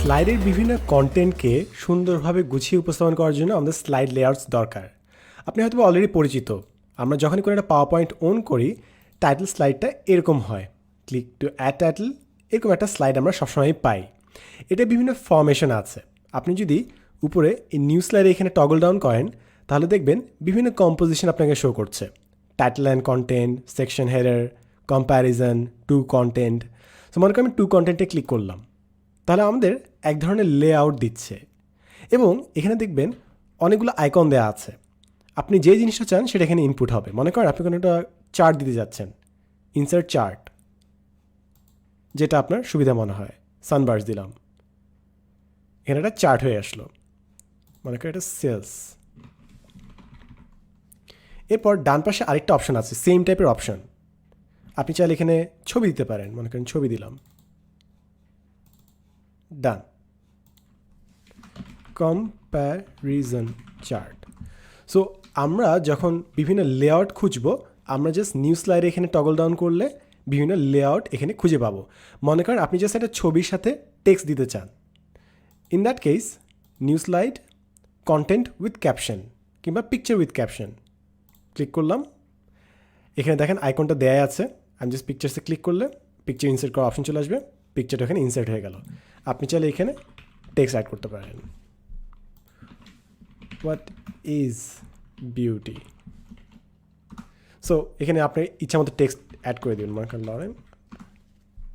স্লাইডের বিভিন্ন কন্টেন্টকে সুন্দরভাবে গুছিয়ে উপস্থাপন করার জন্য আমাদের স্লাইড লেআউটস দরকার। আপনি হয়তো অলরেডি পরিচিত। আমরা যখনই কোনো একটা পাওয়ার পয়েন্ট অন করি, টাইটেল স্লাইডটা এরকম হয়। ক্লিক টু অ্যাড টাইটেল, এরকম একটা স্লাইড আমরা সবসময় পাই। এটা বিভিন্ন ফরমেশন আছে। আপনি যদি উপরে এই নিউ স্লাইডে এখানে টগল ডাউন করেন, তাহলে দেখবেন বিভিন্ন কম্পোজিশন আপনাকে শো করছে। Title and content, section header, comparison, two content. So মনে করি আমি টু কন্টেন্টে ক্লিক করলাম, তাহলে আমাদের এক ধরনের লেআউট দিচ্ছে এবং এখানে দেখবেন অনেকগুলো আইকন দেওয়া আছে। আপনি যে জিনিসটা চান সেটা এখানে ইনপুট হবে। মনে করেন আপনি কোনো একটা চার্ট দিতে যাচ্ছেন, ইনসার্ট চার্ট, যেটা আপনার সুবিধা মনে হয়। সানবার্স দিলাম, এখানে একটা চার্ট হয়ে আসলো। মনে করেন এটা সেলস। এরপর ডান পাশে আরেকটা অপশন আছে, সেম টাইপের অপশন। আপনি চাইলে এখানে ছবি দিতে পারেন। মনে করেন ছবি দিলাম, ডান। Comparison chart. সো আমরা যখন বিভিন্ন লেআউট খুঁজবো, আমরা জাস্ট নিউ স্লাইডে এখানে টগল ডাউন করলে বিভিন্ন লেআউট এখানে খুঁজে পাবো। মনে করেন আপনি জাস্ট একটা ছবির সাথে টেক্সট দিতে চান। In that case new slide, content with caption কিংবা পিকচার উইথ ক্যাপশন ক্লিক করলাম। এখানে দেখেন আইকনটা দেয়া আছে। আমি জাস্ট পিকচার্সে ক্লিক করলে পিকচার ইনসার্ট করার অপশন চলে আসবে। পিকচারটা এখানে ইনসার্ট হয়ে গেল। আপনি চাইলে এখানে টেক্সট অ্যাড করতে পারেন। What is beauty? সো এখানে আপনি ইচ্ছা মতো টেক্সট অ্যাড করে দেবেন। মনে করেন লরেন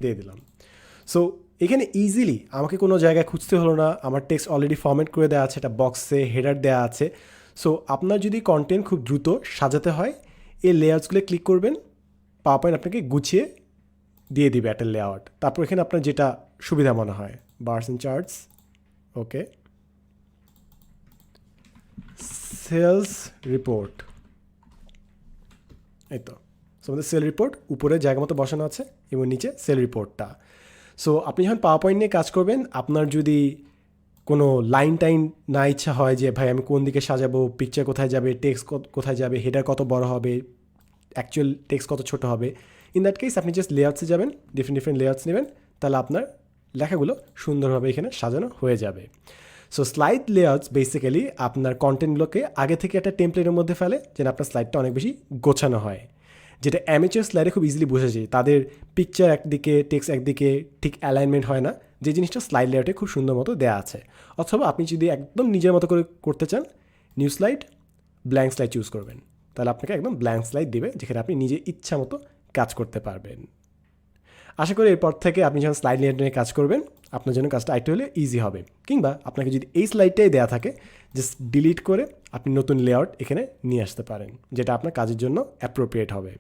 দিয়ে দিলাম। সো এখানে ইজিলি আমাকে কোনো জায়গায় খুঁজতে হলো না। আমার টেক্সট অলরেডি ফরম্যাট করে দেওয়া আছে, একটা বক্সে হেডার দেওয়া আছে। সো আপনার যদি কন্টেন্ট খুব দ্রুত সাজাতে হয়, এই লেআউটসগুলো ক্লিক করবেন, পাওয়ার পয়েন্ট আপনাকে গুছিয়ে দিয়ে দিবে একটা লেআউট। তারপর এখানে আপনার যেটা সুবিধা মনে হয়, bars and charts, okay, sales report, এই তো। সো আমাদের সেল রিপোর্ট উপরে জায়গা মতো বসানো আছে এবং নিচে সেল রিপোর্টটা। সো আপনি যখন পাওয়ার পয়েন্ট নিয়ে কাজ করবেন, আপনার যদি কোনো লাইন টাইন না ইচ্ছা হয় যে ভাই আমি কোন দিকে সাজাবো, পিকচার কোথায় যাবে, টেক্সট কোথায় যাবে, হেডার কত বড় হবে, অ্যাকচুয়াল টেক্সট কত ছোটো হবে, ইন দ্যাট কেস আপনি জাস্ট লেআউটসে যাবেন, ডিফারেন্ট লেআউটস নেবেন, তাহলে আপনার লেখাগুলো সুন্দরভাবে এখানে সাজানো হয়ে যাবে। সো স্লাইড লেআউটস বেসিক্যালি আপনার কন্টেন্টগুলোকে আগে থেকে একটা টেমপ্লেটের মধ্যে ফেলে, যেন আপনার স্লাইডটা অনেক বেশি গোছানো হয়, যেটা অ্যামেচার স্লাইডে খুব ইজিলি বোঝা যায়। তাদের পিকচার একদিকে, টেক্সট একদিকে, ঠিক অ্যালাইনমেন্ট হয় না, যে জিনিসটা স্লাইড লেআউটে খুব সুন্দর মতো দেওয়া আছে। অথবা আপনি যদি একদম নিজের মতো করে করতে চান, new slide, blank slide choose করবেন, তাহলে আপনাকে একদম ব্ল্যাঙ্ক স্লাইড দেবে, যেখানে আপনি নিজে ইচ্ছা মতো কাজ করতে পারবেন। আশা করি এরপর থেকে আপনি যখন স্লাইড লেআউট নিয়ে কাজ করবেন, আপনার জন্য কাজটা আরেকটু হলে ইজি হবে। কিংবা আপনাকে যদি এই স্লাইডটাই দেওয়া থাকে, জাস্ট ডিলিট করে আপনি নতুন লেআউট এখানে নিয়ে আসতে পারেন, যেটা আপনার কাজের জন্য অ্যাপ্রোপ্রিয়েট হবে।